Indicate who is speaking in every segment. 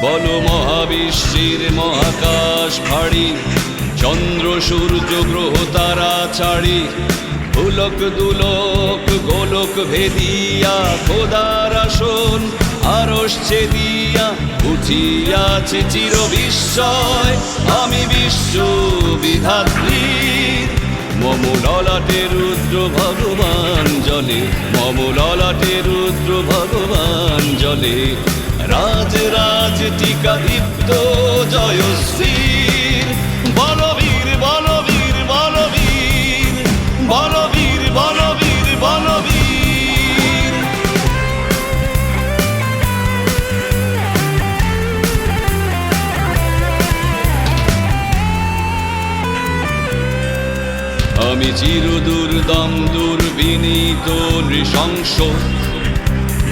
Speaker 1: বলো মহাবিশ্বের মহাকাশ ভারী, চন্দ্র সূর্য গ্রহ তারা ছাড়ি, পুলক দুলক গোলক ভেদিয়া খোদার আসন আরশ ছেদিয়া উঠিয়াছে চির বিস্ময়। আমি বিশ্ব বিধাত্রী, মম ললাটে রুদ্র ভগবান জলে, মম ললাটে রুদ্র ভগবান জলে। রাজ রাজ টিকা দীপ্ত জয়শ্রীর, বলবীর বলবীর বলবীর বলবীর বলবীর বলবীর। আমি চিরদুর্দম দুর্বিনীত নৃশংস,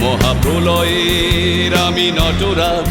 Speaker 1: মহাপ্রলয়ের আমি নটরাজ।